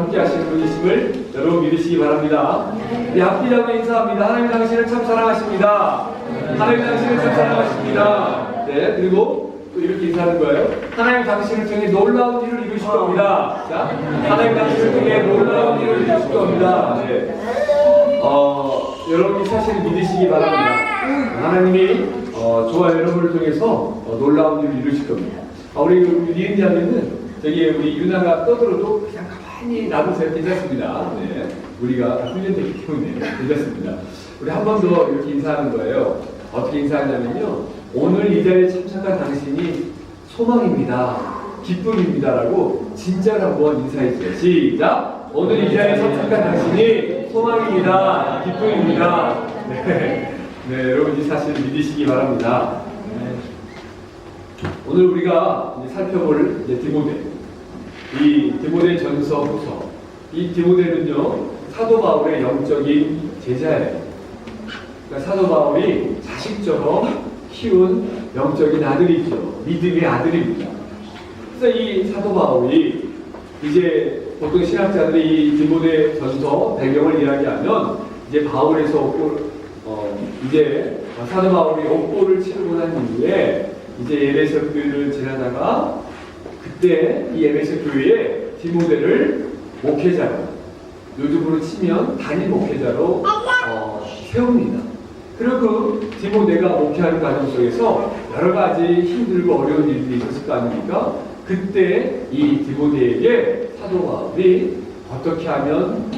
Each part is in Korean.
함께 하시는 분이심을 여러분 믿으시기 바랍니다. 네, 앞뒤 잡고 인사합니다. 하나님 당신을 참 사랑하십니다. 하나님 당신을 참 사랑하십니다. 네, 그리고 또 이렇게 인사하는 거예요. 하나님 당신을 통해 놀라운 일을 이루실 겁니다. 자, 하나님 당신을 통해 놀라운 일을 이루실 겁니다. 네. 여러분이 사실 믿으시기 바랍니다. 하나님이 저와 여러분을 통해서 놀라운 일을 이루실 겁니다. 우리 리은 자매는 저기 우리 유나가 떠들어도 그냥 가만히 놔두세요. 괜찮습니다. 네. 우리가 훈련되기 때문에 괜찮습니다. 우리 한 번 더 이렇게 인사하는 거예요. 어떻게 인사하냐면요. 오늘 이 자리에 참석한 당신이 소망입니다. 기쁨입니다라고 진짜로 한번 인사해주세요. 시작! 오늘 이 자리에 참석한 당신이 소망입니다. 기쁨입니다. 네. 네, 여러분 이 사실 믿으시기 바랍니다. 오늘 우리가 이제 살펴볼 디모데, 이 디모데 전서 후서, 이 디모데는요 사도 바울의 영적인 제자예요. 그러니까 사도 바울이 자식처럼 키운 영적인 아들이죠. 믿음의 아들입니다. 그래서 이 사도 바울이 이제 보통 신학자들이 이 디모데 전서 배경을 이야기하면 이제 바울에서 이제 사도 바울이 옥보를 치르고 난 이후에 이제 에베소 교회를 지나다가 그때 이 에베소 교회에 디모데를 목회자로, 요즘으로 치면 단임 목회자로 세웁니다. 그리고 그 디모데가 목회하는 과정 속에서 여러 가지 힘들고 어려운 일들이 있었을 거 아닙니까? 그때 이 디모데에게 사도 바울이 어떻게 하면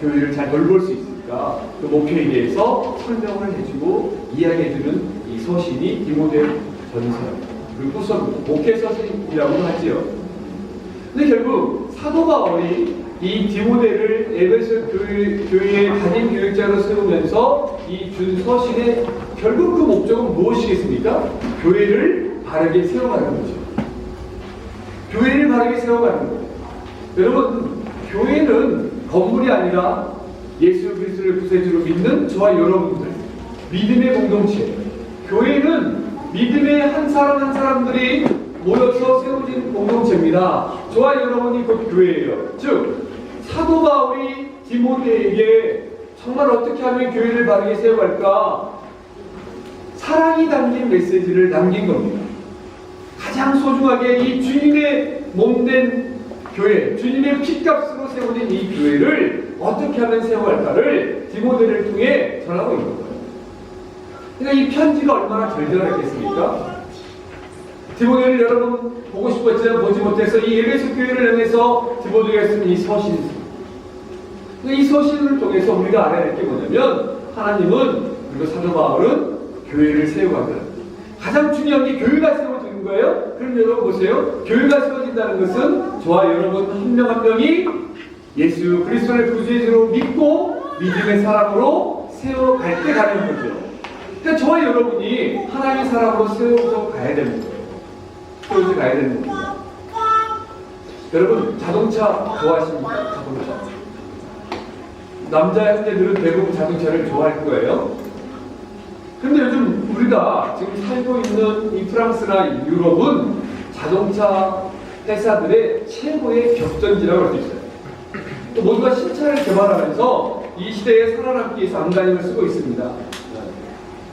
교회를 잘 돌볼 수 있을까? 그 목회에 대해서 설명을 해주고 이야기해주는 이 서신이 디모데 전서입니다. 그리고 후서, 목회 서신이라고도 하지요. 근데 결국 사도 바울이 이 디모데를 에베소 교회의 단임 교육자로 세우면서 이 준 서신의 결국 그 목적은 무엇이겠습니까? 교회를 바르게 세워가는 거죠. 교회를 바르게 세워가는 거예요. 여러분, 교회는 건물이 아니라 예수 그리스도를 구세주로 믿는 저와 여러분들, 믿음의 공동체. 교회는 믿음의 한 사람 한 사람들이 모여서 세워진 공동체입니다. 저와 여러분이 곧 교회예요. 즉 사도 바울이 디모데에게 정말 어떻게 하면 교회를 바르게 세워갈까? 사랑이 담긴 메시지를 남긴 겁니다. 가장 소중하게 이 주님의 몸된 교회, 주님의 피값으로 세워진 이 교회를 어떻게 하면 세워갈까를 디모데를 통해 전하고 있는 거예요. 그러니까 이 편지가 얼마나 절절했겠습니까? 디모데를 여러분 보고 싶었지만 보지 못해서 이 에베소 교회를 향해서 디모데가 쓴 이 서신, 이 서신을 통해서 우리가 알아야 할 게 뭐냐면 하나님은, 그리고 사도 바울은 교회를 세워간다. 가장 중요한 게 교회가 세워지는 거예요. 그럼 여러분 보세요. 교회가 세워진다는 것은 저와 여러분 한 명 한 명이 예수 그리스도를 구주로 믿고 믿음의 사람으로 세워갈 때 가는 거죠. 그러니까 저와 여러분이 하나님의 사람으로 세워서 가야 되는 거예요. 세워서 가야 되는 겁니다. 여러분 자동차 좋아하십니까? 자동차. 남자 형제들은 대부분 자동차를 좋아할 거예요. 근데 요즘 우리가 지금 살고 있는 이 프랑스나 유럽은 자동차 회사들의 최고의 격전지라고 할 수 있어요. 또 모두가 신차를 개발하면서 이 시대에 살아남기 위해서 안간힘을 쓰고 있습니다.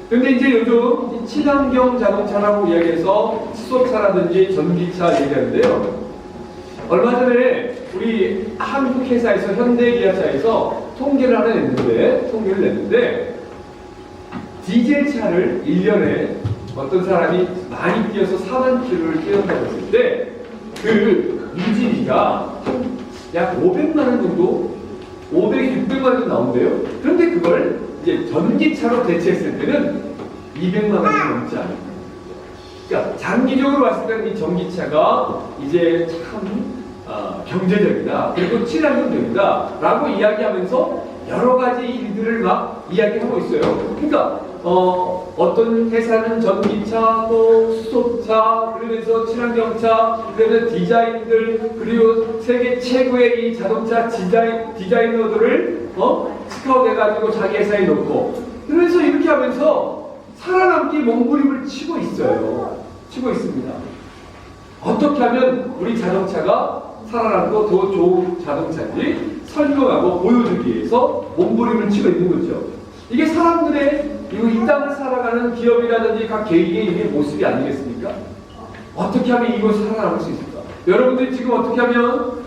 근데 이제 요즘 친환경 자동차라고 이야기해서 수소차라든지 전기차 얘기하는데요. 얼마 전에 우리 한국 회사에서 현대기아차에서 통계를 냈는데 디젤 차를 1년에 어떤 사람이 많이 뛰어서 4만 킬로를 뛰었다고 했을 때 그 유지비가 약 500만 원 정도, 500, 600만 원 정도 나온대요. 그런데 그걸 이제 전기차로 대체했을 때는 200만 원이 넘지 않아요. 그러니까 장기적으로 봤을 때는 이 전기차가 이제 참 경제적이다, 그리고 친환경적이다 라고 이야기하면서 여러 가지 일들을 막 이야기하고 있어요. 그러니까 어떤 회사는 전기차, 또 수소차, 그러면서 친환경차, 그러면 디자인들, 그리고 세계 최고의 이 자동차 디자이너들을 스카우트해가지고 자기 회사에 놓고, 그래서 이렇게 하면서 살아남기 몸부림을 치고 있어요. 치고 있습니다. 어떻게 하면 우리 자동차가 살아남고 더 좋은 자동차를 설명하고 보여주기 위해서 몸부림을 치고 있는 거죠. 이게 사람들의 이 땅을 살아가는 기업이라든지 각 개개인의 모습이 아니겠습니까? 어떻게 하면 이곳을 살아남을 수 있을까? 여러분들이 지금 어떻게 하면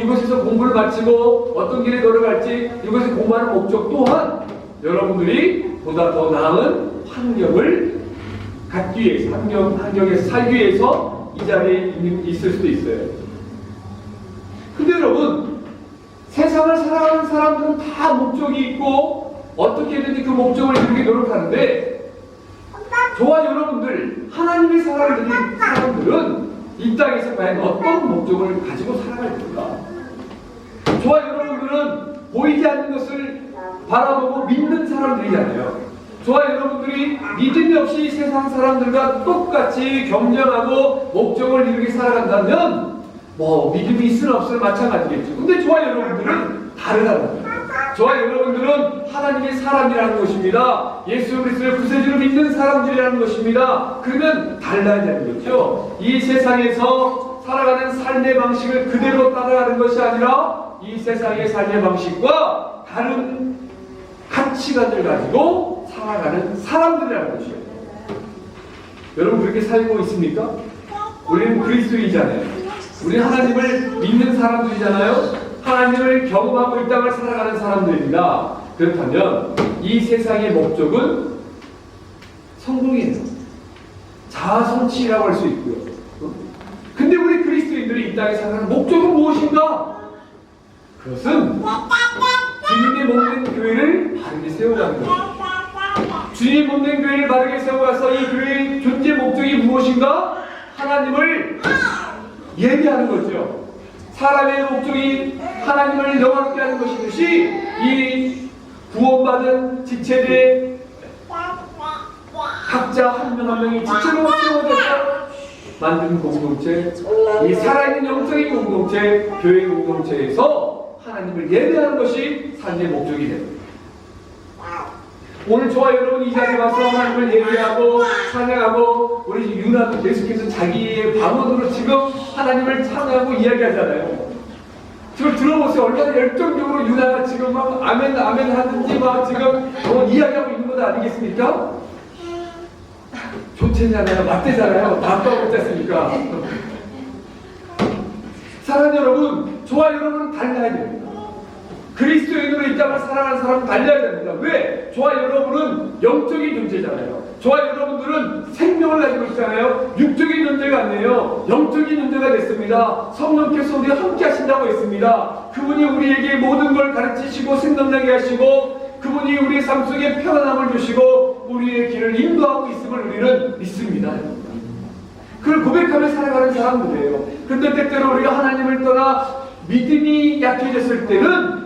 이곳에서 공부를 마치고 어떤 길에 걸어갈지 이곳에 공부하는 목적 또한 여러분들이 보다 더 나은 환경을 갖기 위해서 환경에서 살기 위해서 이 자리에 있을 수도 있어요. 근데 여러분, 세상을 살아가는 사람들은 다 목적이 있고 어떻게든지 그 목적을 이루기 노력하는데 저와 여러분들, 하나님의 사람들은 이 땅에서 과연 어떤 목적을 가지고 살아갈 텐가? 저와 여러분들은 보이지 않는 것을 바라보고 믿는 사람들이잖아요. 저와 여러분들이 믿음이 없이 세상 사람들과 똑같이 경쟁하고 목적을 이루게 살아간다면 믿음이 있을 없을 마찬가지겠죠. 근데 저와 여러분들은 다르다는 거예요. 저와 여러분들은 하나님의 사람이라는 것입니다. 예수 그리스도의 구세주를 믿는 사람들이라는 것입니다. 그러면 달라야 되는 거죠. 이 세상에서 살아가는 삶의 방식을 그대로 따라가는 것이 아니라 이 세상의 삶의 방식과 다른 가치관을 가지고 살아가는 사람들이라는 것이에요. 여러분 그렇게 살고 있습니까? 우리는 그리스도이잖아요. 우리는 하나님을 믿는 사람들이잖아요. 하나님을 경험하고 이 땅을 살아가는 사람들입니다. 그렇다면 이 세상의 목적은 성공이에요. 자아성취라고 할 수 있고요. 근데 우리 그리스도인들이 이 땅에 살아가는 목적은 무엇인가? 그것은 주님의 몸된 교회를 바르게 세우라는 거예요. 주님의 몸된 교회를 바르게 세워가서 이 교회의 존재 목적이 무엇인가? 하나님을 예배하는 거죠. 사람의 목적이 하나님을 영화롭게 하는 것이듯이 이 구원받은 지체들의 각자 한 명 한 명이 지체로 세워져서 만든 공동체, 이 살아있는 영적인 공동체, 교회 공동체에서 하나님을 예배하는 것이 삶의 목적이 됩니다. 오늘 저와 여러분 이 자리에 와서 하나님을 예배하고 찬양하고 우리 유나도 계속해서 자기의 방언으로 지금 하나님을 찬양하고 이야기하잖아요. 지금 들어보세요. 얼마나 열정적으로 유나가 지금 막 아멘 아멘 하든지 막 지금 이야기하고 있는 것 아니겠습니까? 좋잖아요. 맞대잖아요. 맞다고 있지 않습니까? 사랑하는 여러분, 저와 여러분은 달라야 됩니다. 그리스도인으로 이 땅을 살아가는 사람은 달려야 됩니다. 왜? 저와 여러분은 영적인 존재잖아요. 저와 여러분들은 생명을 가지고 있잖아요. 육적인 존재가 아니에요. 영적인 존재가 됐습니다. 성령께서 우리와 함께 하신다고 했습니다. 그분이 우리에게 모든 걸 가르치시고 생각나게 하시고 그분이 우리의 삶 속에 평안함을 주시고 우리의 길을 인도하고 있음을 우리는 믿습니다. 그걸 고백하며 살아가는 사람들이에요. 그런데 때때로 우리가 하나님을 떠나 믿음이 약해졌을 때는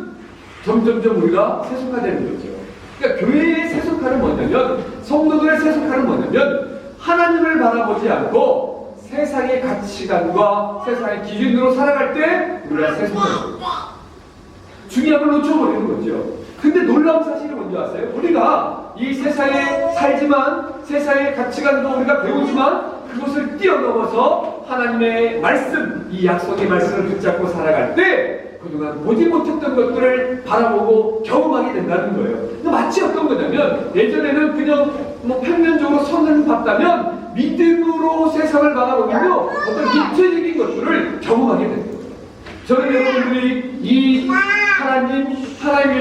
점점점 우리가 세속화되는 거죠. 그러니까 교회의 세속화는 뭐냐면, 성도들의 세속화는 뭐냐면 하나님을 바라보지 않고 세상의 가치관과 세상의 기준으로 살아갈 때 우리가 세속화됩니다. 중요한 걸 놓쳐버리는 거죠. 근데 놀라운 사실이 뭔지 아세요? 우리가 이 세상에 살지만 세상의 가치관도 우리가 배우지만 그것을 뛰어넘어서 하나님의 말씀, 이 약속의 말씀을 붙잡고 살아갈 때 그동안 보지 못했던 것들을 바라보고 경험하게 된다는 거예요. 마치 어떤 거냐면 예전에는 그냥 평면적으로 선을 봤다면 믿음으로 세상을 바라보면요 어떤 입체적인 것들을 경험하게 됩니다. 저는 여러분들이 이 하나님이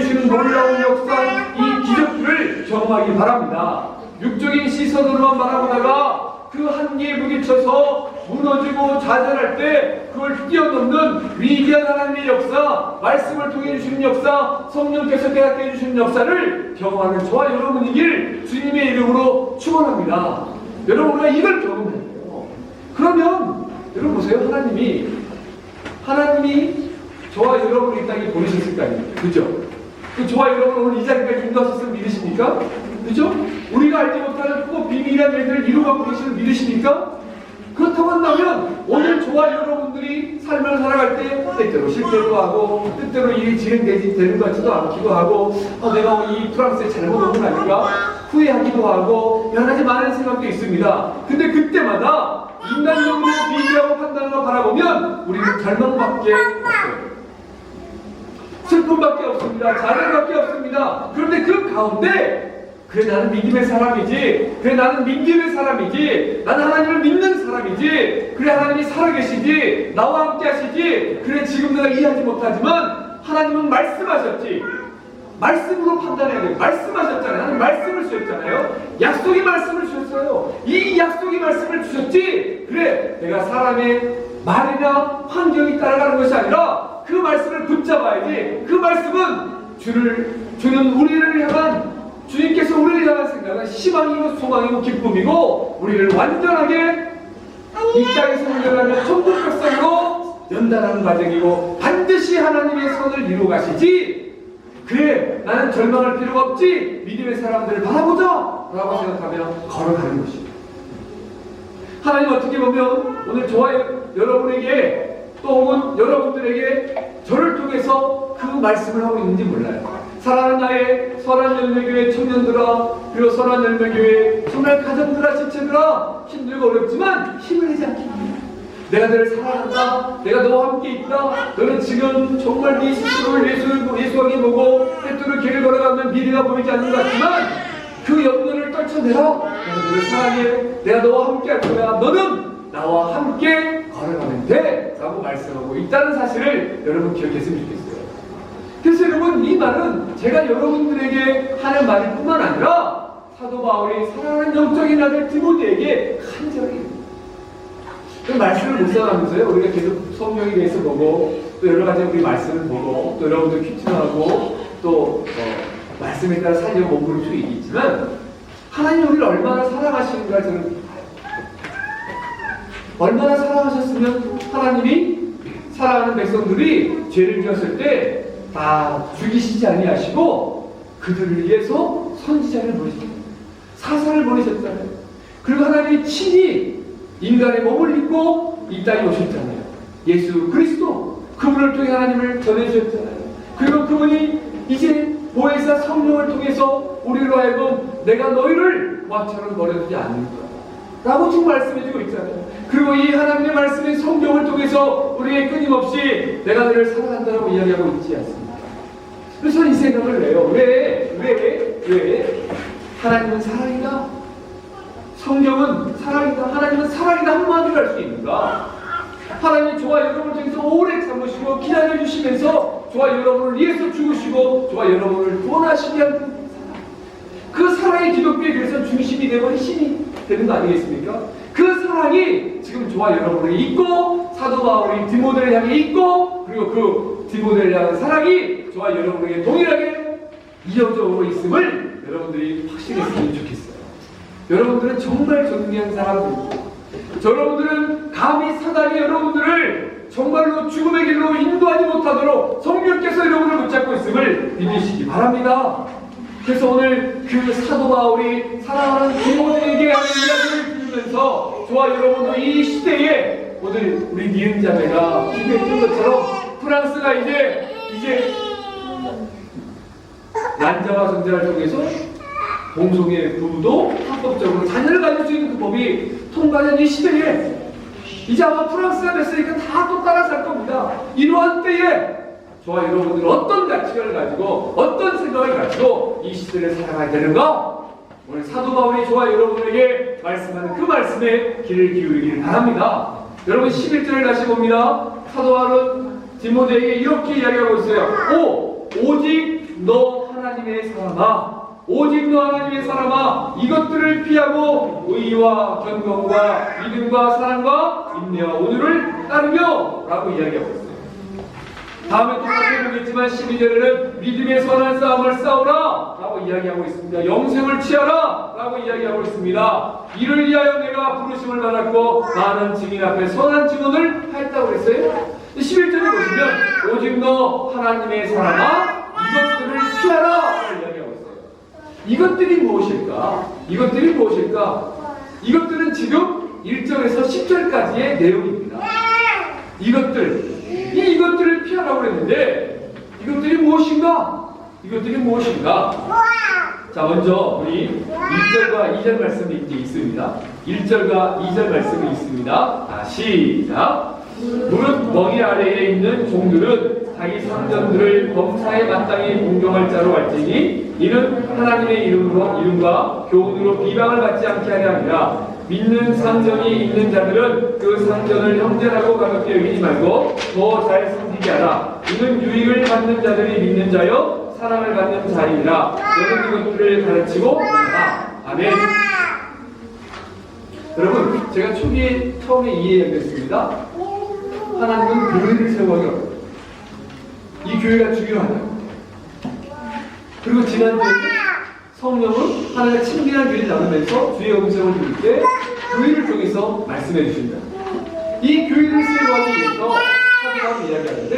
주시는 놀라운 역사, 이 기적들을 경험하기 바랍니다. 육적인 시선으로만 바라보다가 그 한계에 부딪혀서 무너지고 좌절할 때 그걸 뛰어넘는 위대한 하나님의 역사, 말씀을 통해 주시는 역사, 성령께서 깨닫게 해주시는 역사를 경험하는 저와 여러분이길 주님의 이름으로 축원합니다. 여러분 우리가 이걸 경험해야 돼요. 그러면 여러분 보세요. 하나님이 저와 여러분을 이 땅에 보내셨을 거 아닙니까? 그죠? 저와 여러분 오늘 이 자리까지 인도하셨으면 믿으십니까? 그죠? 우리가 알지 못하는 크고 비밀한 일들을 이루어가고 계시는 믿으십니까? 그렇다고 한다면 오늘 저와 여러분들이 삶을 살아갈 때 때때로 실패도 하고 때때로 일이 진행되는 것 같지도 않기도 하고 내가 이 프랑스에 잘못 온 건 아닌가 후회하기도 하고 여러 가지 많은 생각도 있습니다. 근데 그때마다 인간적으로 비교하고 판단하고 바라보면 우리는 절망밖에 없어요. 슬픔밖에 없습니다. 좌절밖에 없습니다. 그런데 그 가운데 그래 나는 믿음의 사람이지, 그래 나는 믿음의 사람이지, 나는 하나님을 믿는 사람이지, 그래 하나님이 살아계시지, 나와 함께 하시지, 그래 지금 내가 이해하지 못하지만 하나님은 말씀하셨지, 말씀으로 판단해야 돼요. 말씀하셨잖아요. 하나님 말씀을 주셨잖아요. 약속의 말씀을 주셨어요. 이 약속의 말씀을 주셨지, 그래 내가 사람의 말이나 환경이 따라가는 것이 아니라 그 말씀을 붙잡아야지. 그 말씀은 주는 우리를 향한, 주님께서 우리를 향한 생각은 희망이고 소망이고 기쁨이고 우리를 완전하게 이 땅에서 운전하며 천국 백성으로 연단하는 과정이고 반드시 하나님의 선을 이루어 가시지, 그래 나는 절망할 필요가 없지, 믿음의 사람들을 바라보자 라고 생각하며 걸어가는 것입니다. 하나님 어떻게 보면 오늘 저와 여러분에게 또 혹은 여러분들에게 저를 통해서 그 말씀을 하고 있는지 몰라요. 사랑하는 나의 선한 열매교회 청년들아, 그리고 선한 열매교회 정말 가정들아, 지체들아, 힘들고 어렵지만 힘을 내지 않게 합니다. 내가 너를 사랑한다, 내가 너와 함께 있다, 너는 지금 정말 네 스스로를 예수하게 보고 때때로 길을 걸어가면 미래가 보이지 않는 것 같지만 그 염려를 떨쳐내라. 내가 너를 사랑해, 내가 너와 함께 할 거야, 너는 나와 함께 걸어가면 돼 라고 말씀하고 있다는 사실을 여러분 기억했으면 좋겠어요. 그래서 여러분, 이 말은 제가 여러분들에게 하는 말일 뿐만 아니라 사도 바울이 사랑하는 영적인 아들 디모데에게 간절히 그 말씀을 묵상하면서요, 우리가 계속 성경에 대해서 보고 또 여러 가지 우리 말씀을 보고 또 여러분들 퀴즈하고 또 말씀에 따라 살려고 몸부림치고 있지만 하나님 우리를 얼마나 사랑하시는가 저는 봐요. 얼마나 사랑하셨으면 하나님이 사랑하는 백성들이 죄를 지었을 때 다 죽이시지 아니하시고 그들을 위해서 선지자를 보내셨잖아요. 사사를 보내셨잖아요. 그리고 하나님이 친히 인간의 몸을 입고 이 땅에 오셨잖아요. 예수 그리스도, 그분을 통해 하나님을 전해주셨잖아요. 그리고 그분이 이제 보혜사 성령을 통해서 우리로 하여금 내가 너희를 모아처럼 버려두지 않는다 라고 지금 말씀해주고 있잖아요. 그리고 이 하나님의 말씀인 성경을 통해서 우리에게 끊임없이 내가 너를 사랑한다라고 이야기하고 있지 않습니까? 그래서 이 생각을 해요. 왜 하나님은 사랑이다, 성경은 사랑이다, 하나님은 사랑이다 한마디로 할 수 있는가? 하나님이 저와 여러분을 통해서 오래 참으시고 기다려주시면서 저와 여러분을 위해서 죽으시고 저와 여러분을 구원하시기 위한 그 사랑이 기독교의 그래서 중심이 되고 힘이 되는 거 아니겠습니까? 그 사랑이 지금 저와 여러분을 있고 사도 바울이 디모데를 향해 있고 그리고 그 디모데를 향한 사랑이 저와 여러분에게 동일하게 이어져 오고 있음을 여러분들이 확신했으면 좋겠어요. 여러분들은 정말 존귀한 사람들입니다. 여러분들은 감히 사단이 여러분들을 정말로 죽음의 길로 인도하지 못하도록 성령께서 여러분을 붙잡고 있음을 믿으시기 바랍니다. 그래서 오늘 그 사도 바울이 사랑하는 디모데에게 하는 이야기를 들으면서 저와 여러분도 이 시대에 오늘 우리 니은 자매가 기도했던 것처럼 프랑스가 이제 난자와 성자를 통해서 공송의 부부도 합법적으로 자녀를 가질 수 있는 그 법이 통과된 이 시대에 이제 아마 프랑스가 됐으니까 다 또 따라 살 겁니다. 이러한 때에 저와 여러분들은 어떤 가치관을 가지고 어떤 생각을 가지고 이 시대를 살아가야 되는가? 오늘 사도 바울이 저와 여러분에게 말씀하는 그 말씀에 귀를 기울이기를 바랍니다. 여러분 11절을 다시 봅니다. 사도 바울은 디모데에게 이렇게 이야기하고 있어요. 오직 너 하나님의 사람아, 오직 너 하나님의 사람아, 이것들을 피하고 의와 견고함과 믿음과 사랑과 인내와 온유를 따르며 라고 이야기하고 있어요. 다음에 똑같이 보겠지만 12절에는 믿음의 선한 싸움을 싸우라 라고 이야기하고 있습니다. 영생을 취하라 라고 이야기하고 있습니다. 이를 위하여 내가 부르심을 받았고 많은 증인 앞에 선한 증언을 하였다고 그랬어요. 11절에 보시면 오직 너 하나님의 사람아 이것들을 피하라 라고 이야기하고 있어요. 이것들이 무엇일까? 이것들이 무엇일까? 이것들은 지금 1절에서 10절까지의 내용입니다. 이것들을 피하라고 했는데 이것들이 무엇인가? 이것들이 무엇인가? 자, 먼저 우리 1절과 2절 말씀이 있습니다. 1절과 2절 말씀이 있습니다. 시작. 무릇 멍이 아래에 있는 종들은 자기 상전들을 범사에 마땅히 공경할 자로 알지니 이는 하나님의 이름과 교훈으로 비방을 받지 않게 하려 함이라. 믿는 상전이 있는 자들은 그 상전을 형제라고 가볍게 여기지 말고 더 잘 섬기게 하라. 이는 유익을 받는 자들이 믿는 자여 사랑을 받는 자이니라. 너는 이것들을 가르치고 하라. 아멘. 여러분, 제가 처음에 이해했습니다. 하나님은 교회를 세워요. 이 교회가 중요하다. 그리고 지난주에 성령은 하나님의 친밀한 교회를 나누면서 주의 음성을 들을 때 교회를 통해서 말씀해 주신다. 이 교회를 세워하기 위해서 사도가 이야기하는데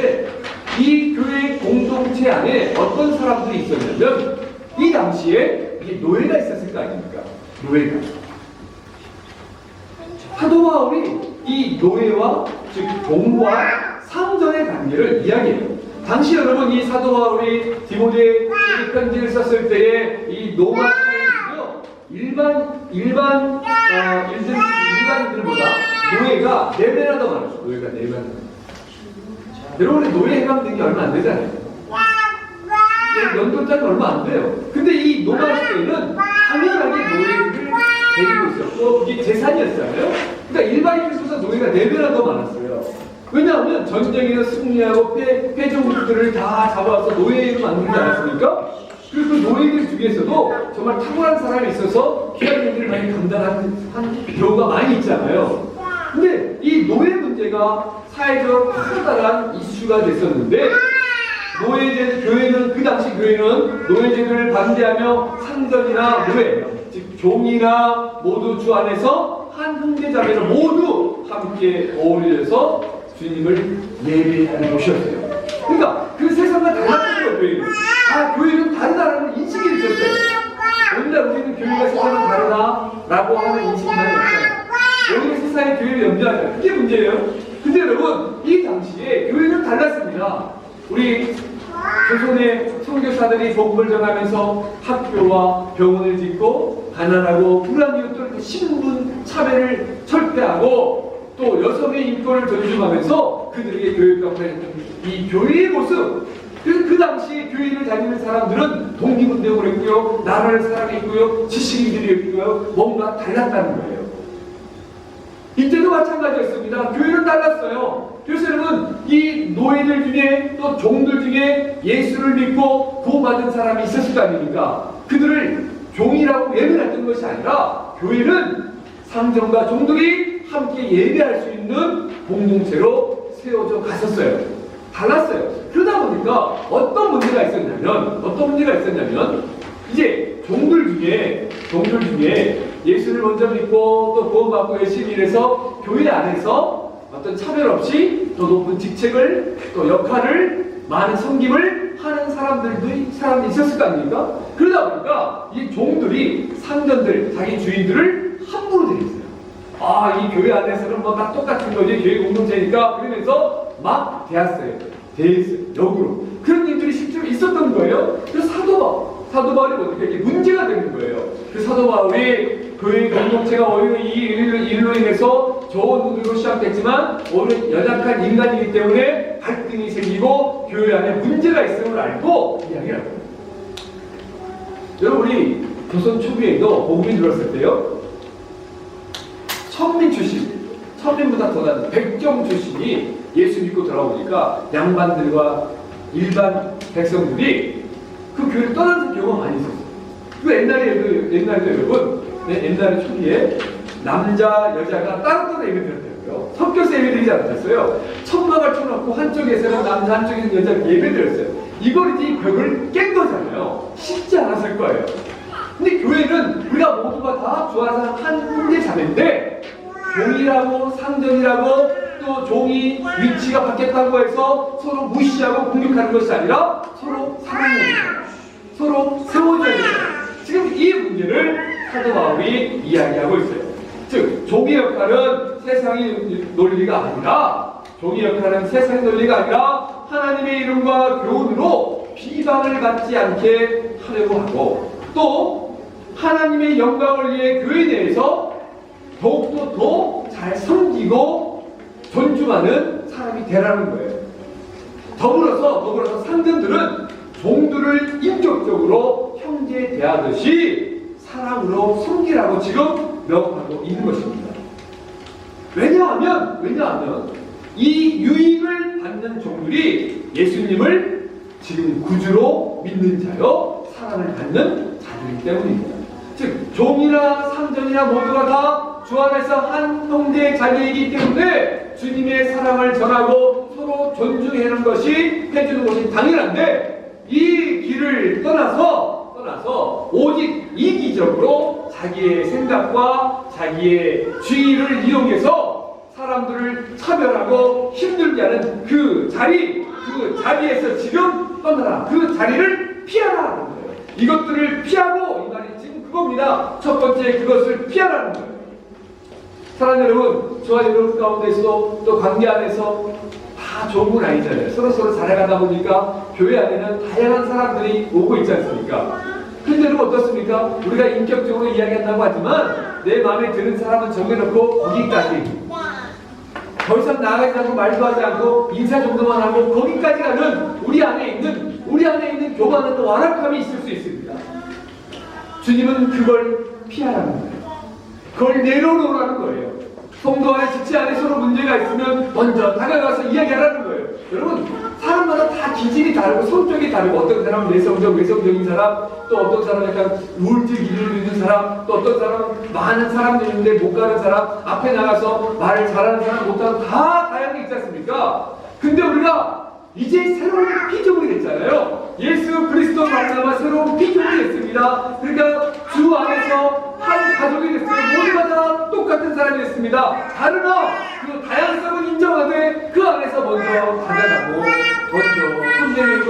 이 교회 공동체 안에 어떤 사람들이 있었냐면 이 당시에 이게 노예가 있었을 거 아닙니까? 노예가. 사도 바울이 이 노예와 즉 종과 상전의 관계를 이야기해요. 당시 여러분 이 사도 바울이 디모데 편지를 썼을 때에 이 로마 사회는요 일반인들보다 노예가 4배나 더 많았어요. 노예가 4배나 더 많았어요. 여러분이 노예 해방된 게 얼마 안 되잖아요. 연도짜리 얼마 안 돼요. 근데 이 로마 시대에는 당연하게 노예를 데리고 있었고 그게 재산이었잖아요. 그러니까 일반인들보다 노예가 4배나 더 많았어요. 왜냐하면 전쟁에서 승리하고 패종들을 다 잡아서 노예로 만들지 않았습니까? 그리고 그 노예들 중에서도 정말 탁월한 사람이 있어서 귀한 일들을 많이 감당한 경우가 많이 있잖아요. 근데 이 노예 문제가 사회적으로 커다란 이슈가 됐었는데 교회는 그 당시 교회는 노예제도를 반대하며 상전이나 노예, 즉 종이나 모두 주 안에서 한 형제자매를 모두 함께 어울려서 주님을 예배하는 곳이었어요. 그러니까 그 세상과 달랐던 거예요. 교회는. 교회는 다르다라는 인식이 있었어요. 오늘날 우리는 교회가 세상과 다르다라고 하는 인식만 없잖아요. 오늘 세상의 교회를 염두하잖아요. 그게 문제예요. 근데 여러분 이 당시에 교회는 달랐습니다. 우리 조선의 선교사들이 복음을 전하면서 학교와 병원을 짓고 가난하고 불안 이웃들 신분 차별을 철폐하고 또 여성의 인권을 존중하면서 그들에게 교육과 이 교회의 모습. 그래서 그 당시 교회를 다니는 사람들은 독립운동을 했고요, 나라를 사랑했고요, 지식인들이 했고요, 뭔가 달랐다는 거예요. 이때도 마찬가지였습니다. 교회는 달랐어요. 그래서 여러분 이 노예들 중에 또 종들 중에 예수를 믿고 구원받은 사람이 있었을 거 아닙니까? 그들을 종이라고 예배했던 것이 아니라 교회는 상전과 종들이 함께 예배할 수 있는 공동체로 세워져 갔었어요. 달랐어요. 그러다 보니까 어떤 문제가 있었냐면 이제 종들 중에 예수를 먼저 믿고 또 구원받고 열심히 일해서 교회 안에서 어떤 차별 없이 더 높은 직책을 또 역할을 많은 섬김을 하는 사람들이 있었을 거 아닙니까? 그러다 보니까 이 종들이 상전들 자기 주인들을 함부로 대했어요. 이 교회 안에서는 뭐 다 똑같은 거지 교회 공동체니까 그러면서 막 대했어요. 역으로 그런 일들이 실제로 있었던 거예요. 그래서 사도 바울이 어떻게 문제가 되는 거예요. 그 사도 바울이 교회 공동체가 오히려 이 일로 인해서 좋은 의미로 시작됐지만 오히려 연약한 인간이기 때문에 갈등이 생기고 교회 안에 문제가 있음을 알고 이야기를 합니다. 여러분 우리 조선 초기에도 복음이 들었을 때요. 천민보다 더 낮은 백정 출신이 예수 믿고 돌아오니까 양반들과 일반 백성들이 그 교회를 떠나는 경우가 많이 있었어요. 옛날에도 여러분, 옛날에 초기에 남자, 여자가 따로따로 예배 드렸더라고요. 섞여서 예배 드리지 않았어요. 천막을 쳐놓고 한쪽에서는 남자, 한쪽에서는 여자 예배 드렸어요. 이걸 이제 벽을 깬 거잖아요. 쉽지 않았을 거예요. 근데 교회는 우리가 모두가 다 좋아서 한 형제 자매인데 종이라고 상전이라고 또 종이 위치가 바뀌었다고 해서 서로 무시하고 공격하는 것이 아니라 서로 사랑해야 돼요. 서로 세워줘야 돼요. 지금 이 문제를 사도 바울이 이야기하고 있어요. 즉 종의 역할은 세상의 논리가 아니라 하나님의 이름과 교훈으로 비방을 받지 않게 하려고 하고 또 하나님의 영광을 위해 교회 내에서 더욱더 더 잘 섬기고 존중하는 사람이 되라는 거예요. 더불어서 상전들은 종들을 인격적으로 형제 대하듯이 사랑으로 섬기라고 지금 명하고 있는 것입니다. 왜냐하면 이 유익을 받는 종들이 예수님을 지금 구주로 믿는 자요 사랑을 받는 자들이기 때문입니다. 즉 종이나 상전이나 모두가 다 주 안에서 한 형제의 자리이기 때문에 주님의 사랑을 전하고 서로 존중하는 것이 해주는 것이 당연한데, 이 길을 떠나서 오직 이기적으로 자기의 생각과 자기의 주의를 이용해서 사람들을 차별하고 힘들게 하는 그 자리에서 지금 떠나라. 그 자리를 피하라는 거예요. 이것들을 피하고, 이 말이 지금 그겁니다. 첫 번째, 그것을 피하라는 거예요. 사랑하는 여러분, 저와 여러분 가운데서도 또 관계 안에서 다 좋은 건 아니잖아요. 서로 살아가다 보니까 교회 안에는 다양한 사람들이 오고 있지 않습니까? 그런데 여러분 어떻습니까? 우리가 인격적으로 이야기한다고 하지만 내 마음에 드는 사람은 정해놓고 거기까지, 더 이상 나아가지 않고 말도 하지 않고 인사 정도만 하고 거기까지 가는 우리 안에 있는 교만은 또 완악함이 있을 수 있습니다. 주님은 그걸 피하라는 거예요. 그걸 내려놓으라는 거예요. 성도 안에 지체 안에 서로 문제가 있으면 먼저 다가가서 이야기하라는 거예요. 여러분, 사람마다 다 기질이 다르고 성격이 다르고, 어떤 사람은 외성적인 사람, 또 어떤 사람은 약간 우울증 기질을 있는 사람, 또 어떤 사람은 많은 사람들이 있는데 못 가는 사람, 앞에 나가서 말을 잘하는 사람, 못하는, 다 다양하게 있지 않습니까? 근데 우리가 이제 새로운 피조물이 됐잖아요. 예수 그리스도 만나면 새로운 피조물이 됐습니다. 그러니까 주 안에서 한 가족이 됐어요. 모두가 다 똑같은 사람이 됐습니다. 다르나 그 다양성을 인정하되 그 안에서 먼저 다가가고, 먼저 손내밀고,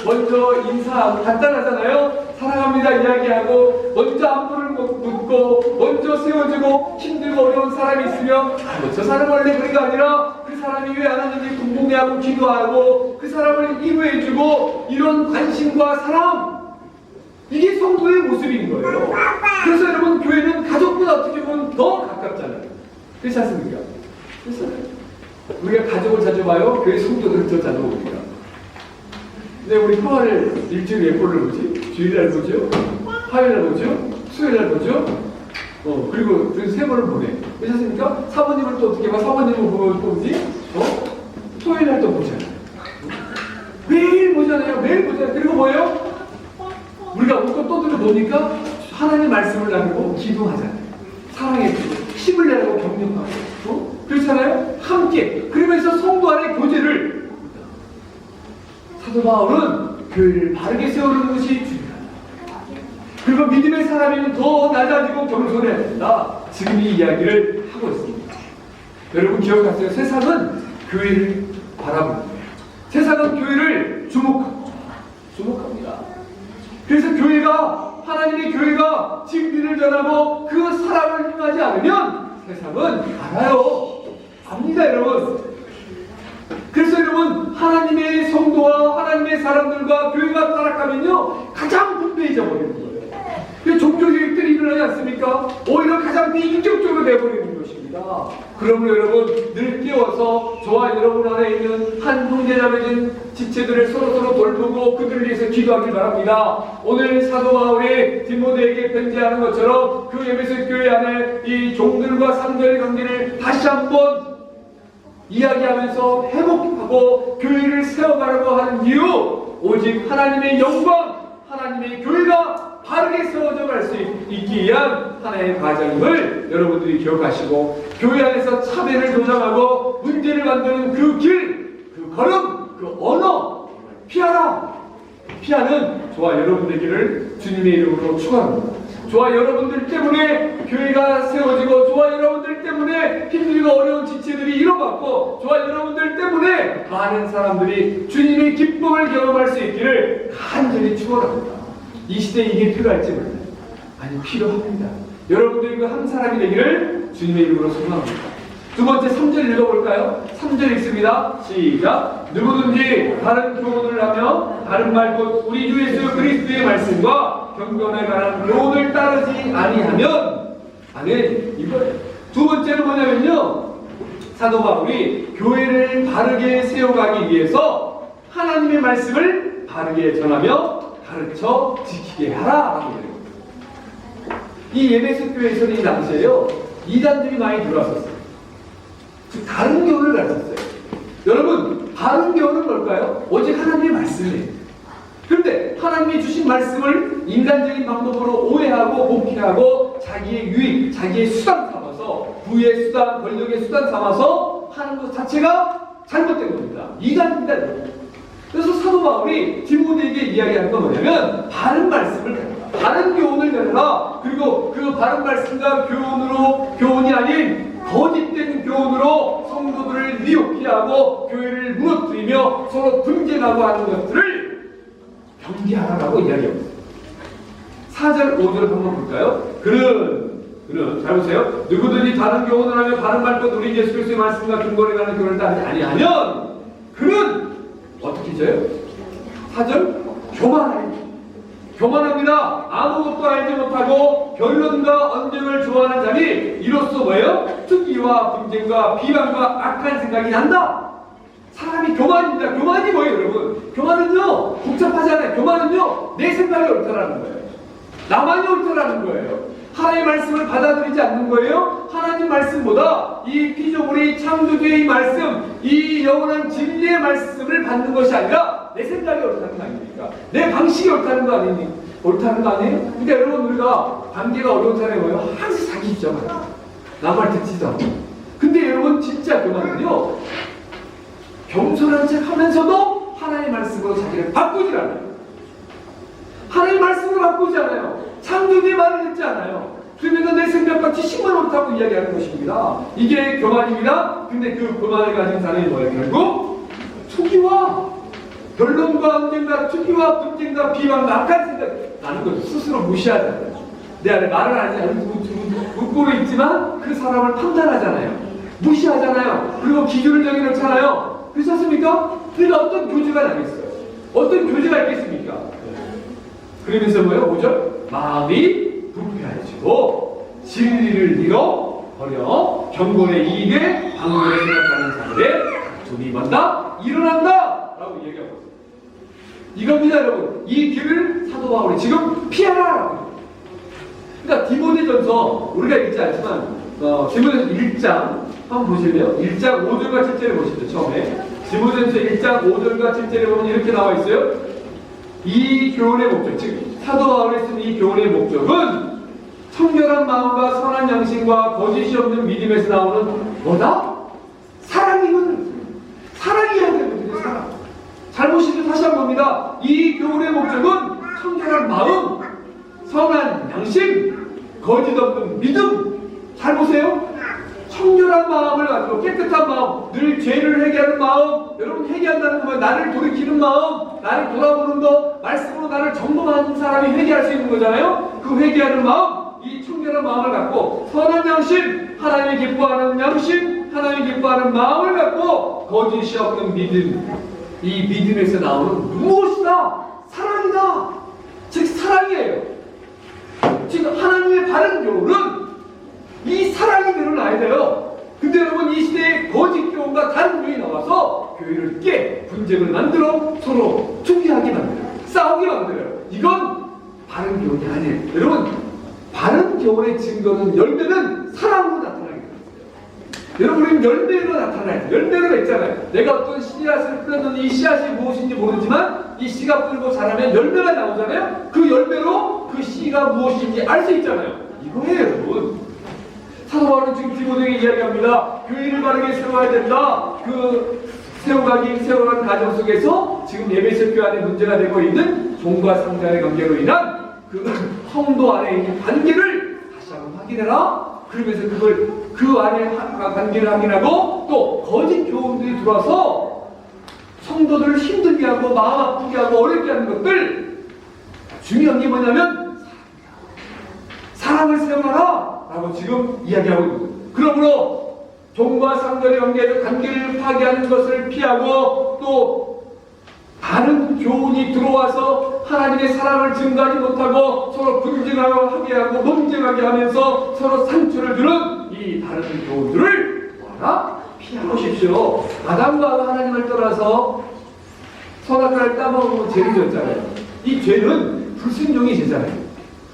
먼저 인사하고, 간단하잖아요. 사랑합니다 이야기하고, 먼저 안부를 묻고, 먼저 세워주고, 힘들고 어려운 사람이 있으면 저 사람 원래 그런 게 아니라 그 사람이 왜 안 하는지 궁금해하고 기도하고 그 사람을 위로해주고, 이런 관심과 사랑, 이게 성도의 모습인 거예요. 그래서 여러분, 교회는 가족보다 어떻게 보면 더 가깝잖아요. 그렇지 않습니까? 그래서 우리가 가족을 자주 봐요. 교회 성도들은 더 자주 봅니다. 근데 우리 평화를 일주일에 몇 번을 보지? 주일날 보죠? 화요일날 보죠? 수요일날 보죠? 그리고 세 번을 보내. 그렇지 않습니까? 사모님을 또 어떻게 봐? 사모님을 보면 또 보지? 토요일날 또 보잖아요. 매일 보잖아요. 그리고 뭐예요? 우리가 웃고 떠들어 보니까 하나님의 말씀을 나누고 기도하잖아요. 사랑해주고 힘을 내라고 격려하고, 그렇잖아요? 함께. 그러면서 성도 안의 교제를, 사도 바울은 교회를 바르게 세우는 것이 중요하다. 그리고 믿음의 사람이면 더 낮아지고 겸손해야 된다. 지금 이 이야기를 하고 있습니다. 여러분 기억하세요. 세상은 교회를 바라봅니다. 세상은 교회를 주목합니다. 그래서 하나님의 교회가 진리를 전하고 그 사랑을 행하지 않으면 세상은 압니다, 여러분. 그래서 여러분, 하나님의 성도와 하나님의 사람들과 교회가 타락하면요, 가장 분배해져 버리는 거예요. 종교개혁들이 일어나지 않습니까? 오히려 가장 비인격적으로 되어버리는 것입니다. 그러므로 여러분, 늘 깨워서 저와 여러분 안에 있는 한 형제자매진 지체들을 서로 돌보고 그들을 위해서 기도하길 바랍니다. 오늘 사도 바울이 디모데에게 편지하는 것처럼 그 에베소 교회 안에 이 종들과 상전의 관계를 다시 한번 이야기하면서 회복하고 교회를 세워가려고 하는 이유, 오직 하나님의 영광, 하나님의 교회가 바르게 세워져 갈 수 있기 위한 하나의 과정임을 여러분들이 기억하시고, 교회 안에서 차별을 조장하고 문제를 만드는 그 길, 그 걸음, 그 언어 피하는 저와 여러분 되기를 주님의 이름으로 축원합니다. 저와 여러분들 때문에 교회가 세워지고, 저와 여러분들 때문에 힘들고 어려운 지체들이 이뤄받고, 저와 여러분들 때문에 많은 사람들이 주님의 기쁨을 경험할 수 있기를 간절히 축원합니다. 이 시대에 이게 필요할지 몰라요. 아니, 필요합니다. 여러분들이 그 한 사람이 되기를 주님의 이름으로 소망합니다. 두 번째 3절 읽어볼까요? 3절 읽습니다. 시작. 누구든지 다른 교훈을 하며 다른 말 곧 우리 주 예수 그리스도의 말씀과 경건에 관한 교훈을 따르지 아니하면, 아멘, 이거예요. 두 번째는 뭐냐면요, 사도 바울이 교회를 바르게 세워가기 위해서 하나님의 말씀을 바르게 전하며 가르쳐 지키게 하라라고 해요. 이 에베소 교회에서는 이 당시에요, 이단들이 많이 들어왔었어요. 즉 다른 교훈을 가르쳤어요. 여러분, 바른 교훈은 뭘까요? 오직 하나님의 말씀이에요. 그런데 하나님이 주신 말씀을 인간적인 방법으로 오해하고 복해하고 자기의 유익, 자기의 수단 삼아서, 부의 수단, 권력의 수단 삼아서 하는 것 자체가 잘못된 겁니다. 이단입니다. 그래서 사도 바울이 디모데에게 이야기하는 건 뭐냐면, 바른 말씀을 가르쳐라, 바른 교훈을 가르쳐라. 그리고 그 바른 말씀과 교훈이 아닌 거짓된 교훈으로 성도들을 미혹해 하고 교회를 무너뜨리며 서로 분쟁하고 하는 것들을 경계하라고 이야기하고 있습니다. 4절, 5절 한번 볼까요? 그는 잘 보세요. 누구든지 다른 교훈을 하며 바른 말과 우리 예수 그리스도의 말씀과 근거에 가는 교훈을 따르지 아니하면 그는 어떻게 져요? 4절, 교만합니다. 아무것도 알지 못하고 변론과 언쟁을 좋아하는 자니 이로써 뭐예요? 투기와 분쟁과 비방과 악한 생각이 난다. 사람이 교만입니다. 교만이 뭐예요, 여러분? 교만은요, 복잡하잖아요. 교만은요, 내 생각이 옳다라는 거예요. 나만이 옳다라는 거예요. 하나님의 말씀을 받아들이지 않는 거예요. 하나님 말씀보다 이 피조물이 창조주의 말씀, 이 영원한 진리의 말씀을 받는 것이 아니라 내 생각이 옳다는 거 아닙니까? 내 방식이 옳다는 거 아닙니까? 옳다는 거 아니에요? 그러니까 여러분, 우리가 관계가 어려운 사람이 뭐예요? 항상 자기 입장만 남 말 듣지도 않고. 근데 여러분, 진짜 교만은요, 겸손한 척 하면서도 하나님의 말씀으로 자기를 바꾸지 않아요. 하나님의 말씀으로 바꾸지 않아요. 창조주의 말을 듣지 않아요. 그러면서 내 생각같이 심을 옳다고 이야기하는 것입니다. 이게 교만입니다. 근데 그 교만을 가진 사람이 뭐예요? 결국 투기와 변론과 언쟁과 투기와 분쟁과 비방과 악한 생각, 나는 걸 스스로 무시하잖아요. 내 안에 말을 하지 않고 웃고 있지만 그 사람을 판단하잖아요. 무시하잖아요. 그리고 기준을 정해놓잖아요. 그렇지 않습니까? 그러니까 어떤 교제가 나겠어요? 어떤 교제가 있겠습니까? 그러면서 뭐예요? 5절, 마음이 부패해지고 진리를 잃어버려 경건의 이익에 방문을 생각하는 자들의 다툼이 뭔다? 일어난다! 라고 얘기하고 있습니다. 이겁니다, 여러분. 이 길을 사도 바울이 지금 피하라라고. 그러니까 디모데전서, 우리가 읽지 않지만 디모데전서 1장 한번 보실래요? 1장 5절과 7절을 보시죠. 처음에 디모데전서 1장 5절과 7절에 보면 이렇게 나와 있어요. 이 교훈의 목적, 즉 사도 바울이 쓴 이 교훈의 목적은 청결한 마음과 선한 양심과 거짓이 없는 믿음에서 나오는 뭐다? 사랑이거든. 사랑이어야 되거든요. 사랑. 잘 보시면 다시 한 번 봅니다. 이 교훈의 목적은 청결한 마음, 선한 양심, 거짓 없는 믿음. 잘 보세요. 청결한 마음을 가지고, 깨끗한 마음, 늘 죄를 회개하는 마음. 여러분, 회개한다는 건 나를 돌이키는 마음, 나를 돌아보는 것, 말씀으로 나를 점검하는 사람이 회개할 수 있는 거잖아요. 그 회개하는 마음, 이 청결한 마음을 갖고 선한 양심, 하나님이 기뻐하는 양심, 하나님이 기뻐하는 마음을 갖고 거짓이 없는 믿음. 이 믿음에서 나오는 무엇이다? 사랑이다. 즉 사랑이에요. 지금 하나님의 바른 교훈은 이 사랑이 드러나야 돼요. 근데 여러분, 이 시대에 거짓 교훈과 다른 교훈이 나와서 교회를 깨, 분쟁을 만들어 서로 투기하게 만들어요. 싸우게 만들어요. 이건 바른 교훈이 아니에요. 여러분, 바른 교훈의 증거는, 열매는 사랑으로 나타나게 돼요. 여러분, 우리는 열매로 나타나요. 열매로 있잖아요. 내가 어떤 씨앗을 뿌렸는데 이 씨앗이 무엇인지 모르지만 이 씨가 뿌리고 자라면 열매가 나오잖아요. 그 열매로 그 씨가 무엇인지 알 수 있잖아요. 이거예요, 여러분. 사도 바울은 지금 디모데에게 이야기합니다. 교회를 바르게 세워야 된다. 그 세워가는 과정 속에서 지금 에베소 교회 안에 문제가 되고 있는 종과 상자의 관계로 인한 그 성도 안에 있는 관계를 다시 한번 확인해라. 그러면서 그 안에 관계를 확인하고 또 거짓 교훈들이 들어와서 성도들을 힘들게 하고 마음 아프게 하고 어렵게 하는 것들, 중요한 게 뭐냐면 사랑을 세워라 라고 지금 이야기하고 있는 거예요. 그러므로 종과 상전의 관계를 파괴하는 것을 피하고 또 다른 교훈이 들어와서 하나님의 사랑을 증거하지 못하고 서로 분쟁하게 하고 논쟁하게 하면서 서로 상처를 주는 이 이 다른 교훈들을 뭐라? 피하십시오. 아담과 하와 하나님을 떠나서 선악과를 따먹은 죄를 졌잖아요. 이 죄는 불순종이 죄잖아요.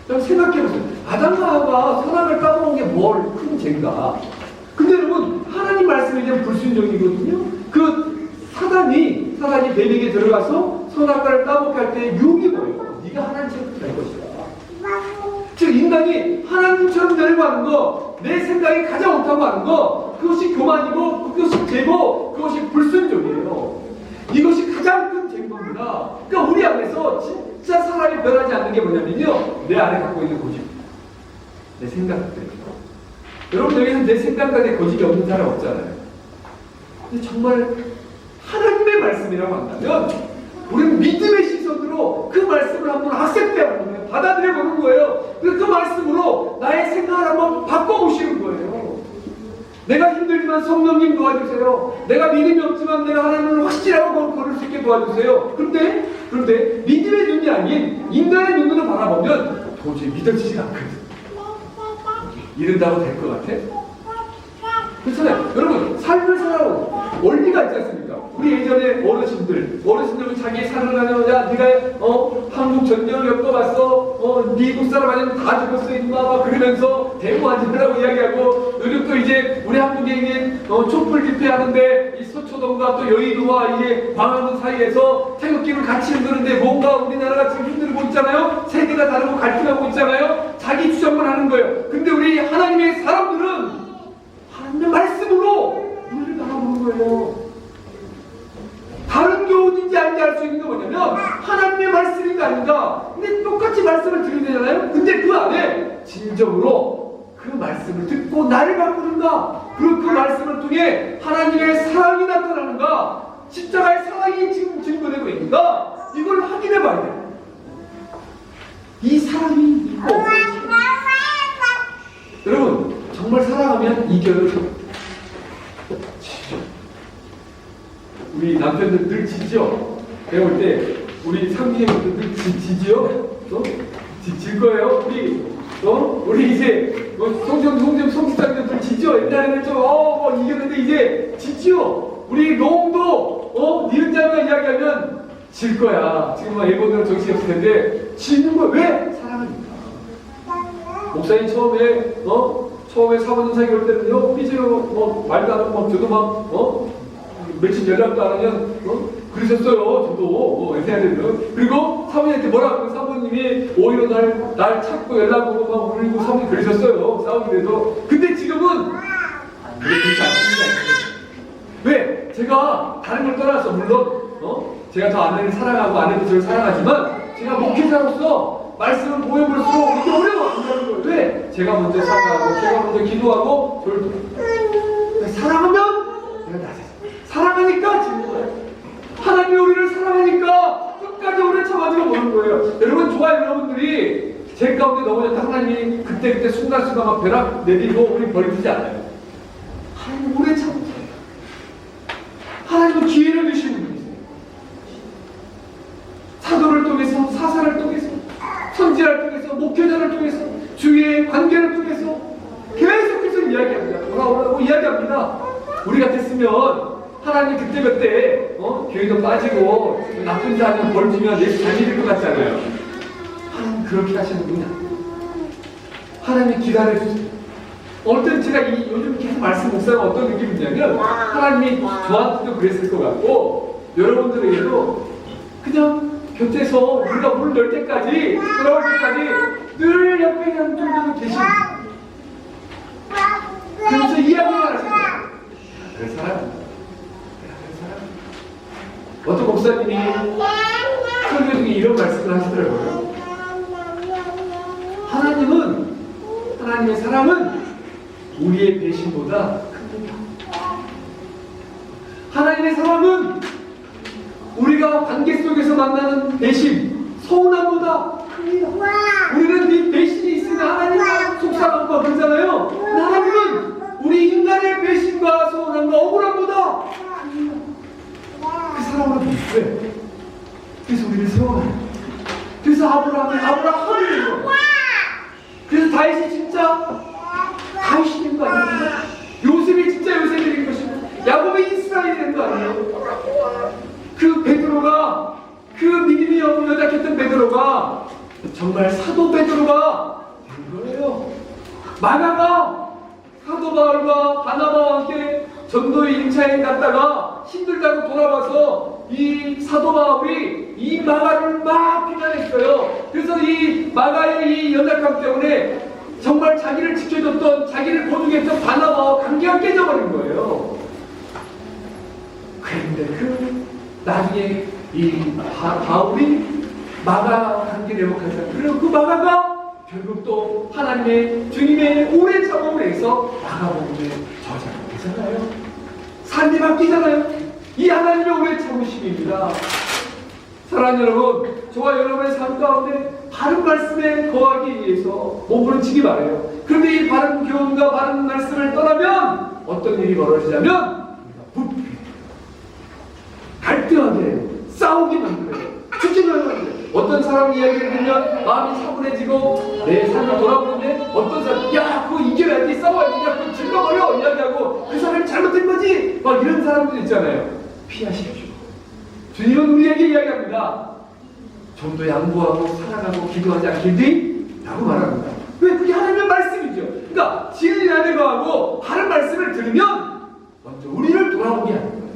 그럼 생각해보세요. 아담과 하와가 선악을 따먹은 게 뭘 큰 죄인가? 근데 여러분, 하나님 말씀에 대한 불순종이거든요. 그 사단이 뱀에게 들어가서 선악과를 따먹게 할 때 유혹이 뭐예요? 네가 하나님처럼 될 것이다. 즉 인간이 하나님처럼 되려고 하는 거, 내 생각이 가장 옳다고 하는 거, 그것이 교만이고 그것이 죄고 그것이 불순종이에요. 이것이 가장 큰 죄인 겁니다. 그러니까 우리 안에서 진짜 사람이 변하지 않는 게 뭐냐면요, 내 안에 갖고 있는 고집, 내 생각들. 여러분 여기서 내 생각과 내 고집이 없는 사람 없잖아요. 근데 정말 하나님의 말씀이라고 한다면 우리는 믿음의 시선으로 그 말씀을 한번 악셉트해보는 거예요. 받아들여보는 거예요. 그 말씀으로 나의 생각을 한번 바꿔보시는 거예요. 내가 힘들지만 성령님 도와주세요. 내가 믿음이 없지만 내가 하나님을 확실하고 걸을 수 있게 도와주세요. 그런데 믿음의 눈이 아닌 인간의 눈으로 바라보면 도저히 믿어지지가 않거든. 이른다고 될 것 같아? 그렇잖아요. 여러분, 삶을 살아온 원리가 있지 않습니까? 우리 예전에 어르신들은 자기 삶을 하냐마자 네가 한국 전쟁을 겪어봤어, 미국 사람 아니면 다 죽었어 임마 막 그러면서 대모하지라고 이야기하고, 요즘 또 이제 우리 한국에 있는 촛불 집회하는데 이 서초동과 또 여의도와 이게 광화문 사이에서 태극기를 같이 흔드는데 뭔가 우리나라가 지금 힘들고 있잖아요. 세계가 다르고 갈등하고 있잖아요. 자기 주장만 하는 거예요. 근데 우리 하나님의 사람들은 하나님의 말씀으로 우리를 바라보는 거예요. 다른 교훈인지 아닌지 알 수 있는 게 뭐냐면 하나님의 말씀인가 아닌가. 근데 똑같이 말씀을 들으잖아요. 근데 그 안에 진정으로 그 말씀을 듣고 나를 바꾸는가, 그리고 그 말씀을 통해 하나님의 사랑이 나타나는가, 십자가의 사랑이 지금 증거되고 있는가, 이걸 확인해 봐야 돼요. 이 사랑이 있고 여러분 정말 사랑하면 이겨요. 우리 남편들 늘 지죠? 배울 때 우리 상민이분들 늘 지지요? 질 거예요? 우리 이제 송지장님들 늘 지죠? 옛날에는 좀 이겼는데 이제 지죠? 우리 노홍도 니은자가 이야기하면 질 거야. 지금 막 일본으로 정신이 없을 텐데 지는 거야. 왜? 사랑하니까. 목사님 처음에 사모님 사귀 올 때는요, 삐져요. 말도 안 하고 저도 막 며칠 연락도 안 하면 그러셨어요. 저도 해야 되면. 그리고 사모님한테 뭐라고, 사모님이 오히려 날 찾고 연락 오고 막 울고 사모님 그러셨어요. 싸우기라도. 근데 지금은 그렇지 않습니다. 왜? 제가 다른 걸 떠나서 물론 제가 저 아내를 사랑하고 아내도 저를 사랑하지만 제가 목회자로서 말씀을 보여볼수록 이렇게 어려워진다는 거예요. 왜? 제가 먼저 사랑하고 제가 먼저 기도하고 저를 사랑하면 내가 나서요. 사랑하니까 지는 거예요. 하나님이 우리를 사랑하니까 끝까지 오래 참아주고 보는 거예요. 여러분 좋아요. 여러분들이 제 가운데 넘어졌다 하나님이 그때 순간순간 막 벼락 내리고 우리 버리지 않아요. 하나님 오래 참으세요. 하나님은 기회를 주시는 분이세요. 사도를 통해서, 사사를 통해서, 선지자를 통해서, 목회자를 통해서, 주위의 관계를 통해서 계속해서 이야기합니다. 돌아오라고 이야기합니다. 우리 같았으면 하나님 그때 교회도 빠지고 나쁜 자는 벌 주면 예수 잘 믿을 것 같잖아요. 하나님 그렇게 하시는 분이 아니에요. 하나님이 기다려주세요. 어떤 제가 요즘 계속 말씀 묵상하면 어떤 느낌이 있냐면 하나님이 저한테도 그랬을 것 같고 여러분들에게도 그냥 곁에서 우리가 문을 열 때까지 돌아올 때까지 늘 옆에 그냥 좀 계시는, 그래서 이야기를 하시는 거예요. 그래 사랑합니다. 어떤 목사님이 설교 중에 이런 말씀을 하시더라고요. 하나님의 사랑은 우리의 배신보다 큽니다. 하나님의 사랑은 우리가 관계 속에서 만나는 배신, 서운함보다 큽니다. 우리는 네 배신이 있으면 하나님과 속상함과 그러잖아요. 하나님은 우리 인간의 배신과 서운함과 억울함보다 큽니다. 그 사랑으로 왜? 그래서 우리를 세워놔요. 그래서 아브라함을 그래서 다윗이 진짜 다윗이 거 아니에요? 요셉이 진짜 요셉이 된 것이고 야곱이 이스라엘이 된 거 아니에요? 그 베드로가 그 믿음이 연약했던 베드로가 정말 사도 베드로가 된 거예요. 마가가 사도 바울과 바나바와 함께 전도의 1차에 갔다가 힘들다고 돌아와서 이 사도 바울이 이 마가를 막 비난했어요. 그래서 이 마가의 이 연약함 때문에 정말 자기를 지켜줬던, 자기를 거두겠던 바나바와 관계가 깨져버린 거예요. 그런데 나중에 이 바울이 마가 관계를 회복하자. 그리고 그 마가가 결국 또 하나님의 주님의 오래 참음을 해서 마가복음의 저자가 되잖아요. 삶이 바뀌잖아요. 이 하나님의 오래 참으심입니다. 사랑하는 여러분, 저와 여러분의 삶 가운데 바른 말씀에 거하기 위해서 몸부림치기 바라요. 그런데 이 바른 교훈과 바른 말씀을 떠나면 어떤 일이 벌어지냐면 부패, 갈등하게 해요. 싸우게 만들어요. 추진하게 만들어요. 어떤 사람 이야기를 들으면 마음이 차분해지고 내 삶을 돌아보는데 어떤 사람 야 그거 이겨야지 싸워야지 야 그거 질러버려 이야기하고 그 사람이 잘못된 거지 막 이런 사람들 있잖아요. 피하십시오. 주님은 우리에게 이야기합니다. 좀 더 양보하고 사랑하고 기도하지 않겠니? 라고 말합니다. 왜? 그게 하나님의 말씀이죠. 그러니까 진리 안에 거하고 바른 말씀을 들으면 먼저 우리를 돌아보게 하는 거예요.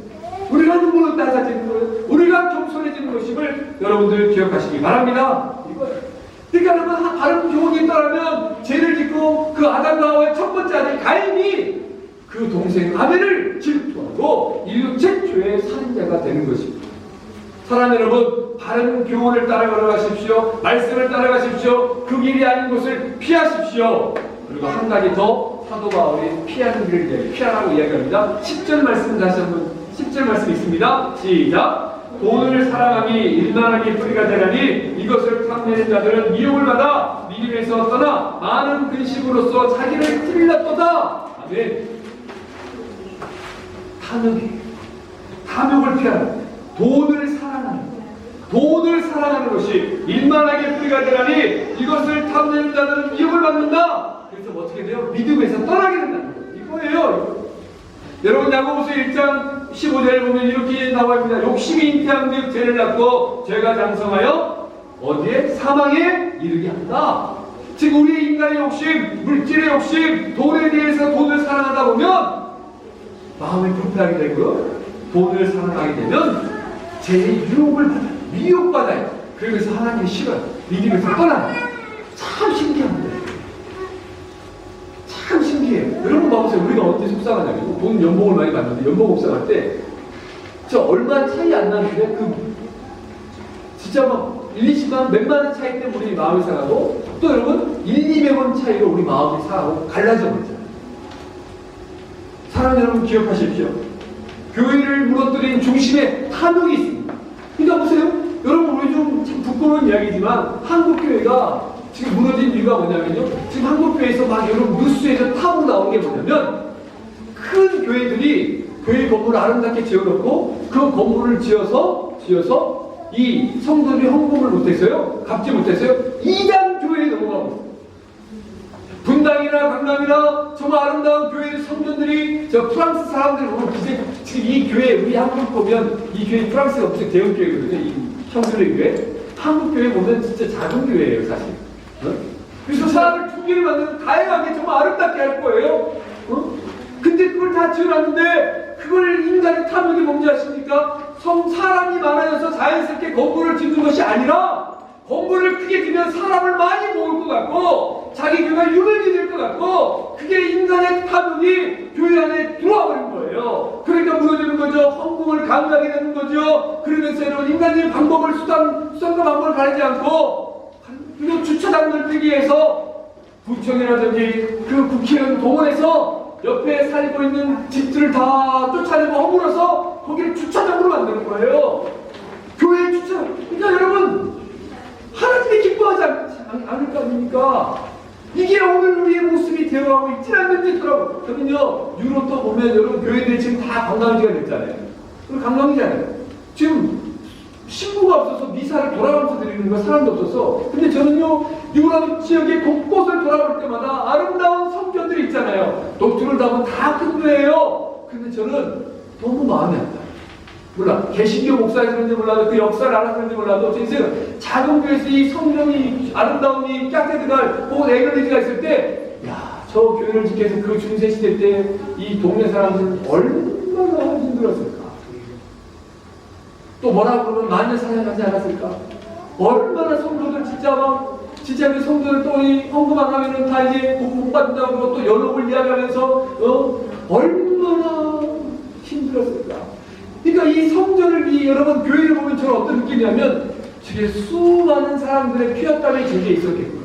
우리가 눈물로 따사지는 거예요. 우리가 겸손해지는 것임을 여러분들 기억하시기 바랍니다. 이거예요. 그러니까 여러분 바른 교훈이 있다면 죄를 짓고 그 아담과 하와의 첫 번째 아들 가인이 그 동생 아벨을 질투하고 인류 최초의 살인자가 되는 것입니다. 사랑하는 여러분, 바른 교훈을 따라 걸어가십시오. 말씀을 따라가십시오. 그 길이 아닌 곳을 피하십시오. 그리고 한 가지 더 사도 바울이 피하는 길을 피하라고 이야기합니다. 10절 말씀 다시 한번 10절 말씀 있습니다. 시작. 돈을 사랑하니 일만하게 뿌리가 되나니 이것을 탐내는 자들은 미혹을 받아 믿음에서 떠나 많은 근심으로써 자기를 찔렀도다. 아멘. 탐욕을 피하는 돈을 사랑하는 것이 일만하게 뿌리가 되나니 이것을 탐내는 자들은 미혹을 받는다. 그래서 어떻게 돼요? 믿음에서 떠나게 된다는 거예요. 이거예요. 여러분 야고보서 1장 15절에 보면 이렇게 나와 있습니다. 욕심이 잉태한즉 죄를 낳고 죄가 장성하여 어디에? 사망에 이르게 한다. 즉 우리의 인간의 욕심, 물질의 욕심, 돈에 대해서 돈을 사랑하다 보면 마음이 불편하게 되고요. 돈을 사랑하게 되면 죄의 유혹을 받아요. 미혹받아요. 그래서 하나님이 싫어요. 믿음에서 떠나요. 참 신기합니다. 참 신기해요. 여러분 봐보세요. 우리가 언제 속상하냐면 돈 연봉을 많이 받는데 연봉 속상할 때 저 얼마 차이 안 나는데 진짜 막 1, 20만 몇만 원 차이 때문에 우리 마음이 상하고 또 여러분 1, 200원 차이로 우리 마음이 상하고 갈라져 버리잖아요. 사랑 여러분 기억하십시오. 교회를 무너뜨린 중심에 탐욕이 있습니다. 그러니까 보세요. 여러분 우리 좀 부끄러운 이야기지만 한국교회가 지금 무너진 이유가 뭐냐면요. 지금 한국교회에서 막 여러분 뉴스에서 탐욕 나오는 게 뭐냐면 큰 교회들이 교회 건물을 아름답게 지어놓고 그 건물을 지어서 이 성도들이 헌금을 못했어요. 갚지 못했어요. 이단 교회에 넘어가고 있어요. 분당이나 강남이나 정말 아름다운 교회 성전들이 저 프랑스 사람들 보면 지금 이 교회 우리 한국 보면 이 교회 프랑스가 무슨 대형 교회거든요. 이 형들의 교회. 한국 교회 보면 진짜 작은 교회예요 사실. 그래서 사람을 두 개를 만드는 다양하게 정말 아름답게 할 거예요. 근데 그걸 다 지어놨는데 그걸 인간의 탐욕이 뭔지 아십니까? 사람이 많아져서 자연스럽게 건물을 짓는 것이 아니라 건물을 크게 지면 사람을 많이 모을 것 같고 자기 교회가 유명해질 것 같고 그게 인간의 탐욕이 교회 안에 들어와 버린 거예요. 그러니까 무너지는 거죠. 헌금을 강요하게 되는 거죠. 그러면서 여러분 인간적인 방법을 수단과 방법을 가리지 않고 그리고 주차장 넓히기 위해서 구청이라든지 그 국회의원 동원해서 옆에 살고 있는 집들을 다 쫓아내고 허물어서 거기를 주차장으로 만드는 거예요. 교회 주차장. 그러니까 여러분 하나님이 기뻐하지 않을 거 아닙니까? 이게 오늘 우리의 모습이 되어가고 있지 않는지 더라고요. 저는요 유럽도 보면 여러분 교회들이 지금 다 관광지가 됐잖아요. 그리고 관광이잖아요. 지금 신부가 없어서 미사를 돌아가면서 드리는 거 사람도 없어서. 근데 저는요 유럽 지역의 곳곳을 돌아볼 때마다 아름다운 성전들이 있잖아요. 교회예요. 근데 저는 너무 마음이 안 가요. 몰라, 개신교 목사에서 그런지 몰라도 그 역사를 알아서 그런지 몰라도 진짜 작은 교회에서 이 성령이 아름다운 이 카테드랄 혹은 에글리지가 있을 때, 야, 저 교회를 지켜서 그 중세 시대 때 이 동네 사람들은 얼마나 힘들었을까. 또 뭐라 그러면 만년 사냥하지 않았을까. 얼마나 성도들 진짜 그 성도들 또 이 헌금 안 하면은 다 이제 못 받는다고 그러고 또 연옥을 이야기하면서 얼마나 힘들었을까. 그러니까 이 성전을 여러분 교회를 보면 저는 어떤 느낌이냐면 저게 수많은 사람들의 피었땀의 제게 있었겠구나.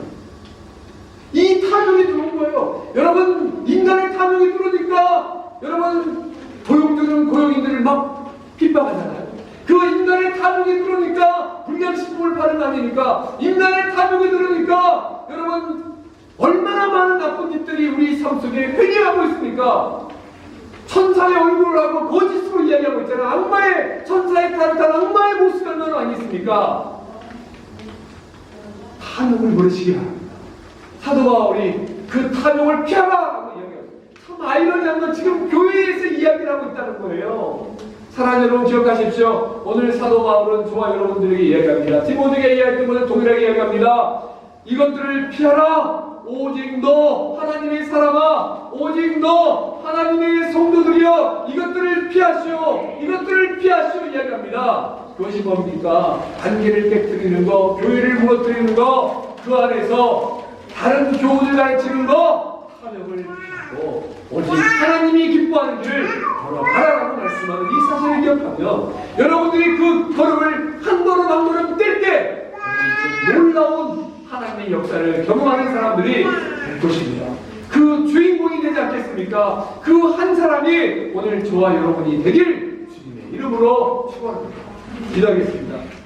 이 탐욕이 들어온 거예요. 여러분 인간의 탐욕이 들어오니까 여러분 고용주는 고용인들을 막 핍박하잖아요. 그 인간의 탐욕이 들어오니까 불량식품을 파는 남이니까 인간의 탐욕이 들어오니까 여러분 얼마나 많은 나쁜 짓들이 우리 삶 속에 회귀하고 있습니까? 천사의 얼굴을 하고 거짓으로 이야기하고 있잖아. 악마의 천사의 타락한 악마의 모습을 면 아니겠습니까? 탐욕을 버리시기 바랍니다. 사도 바울이 그 탐욕을 피하라고 이야기합니다. 참 아이러니한 건 지금 교회에서 이야기를 하고 있다는 거예요. 사랑하는 여러분 기억하십시오. 오늘 사도 바울은 저와 여러분들에게 이야기합니다. 디모데에게 이야기했던 것을 동일하게 이야기합니다. 이것들을 피하라. 오직 너 하나님의 사람아, 오직 너 하나님의 성도들이여, 이것들을 피하시오, 이것들을 피하시오 이야기합니다. 그것이 뭡니까? 관계를 깨뜨리는 거, 교회를 무너뜨리는 거, 그 안에서 다른 교훈을 가르치는 거, 탐욕을 피하고 오직 하나님이 기뻐하는 길을 걸어가라라고 말씀하는 이 사실을 기억하면 여러분들이 그 걸음을 한 걸음 한 걸음 뗄 때 놀라운 하나님의 역사를 경험하는 사람들이 될 것입니다. 그 주인공이 되지 않겠습니까? 그 한 사람이 오늘 저와 여러분이 되길 주님의 이름으로 축원합니다. 기도하겠습니다.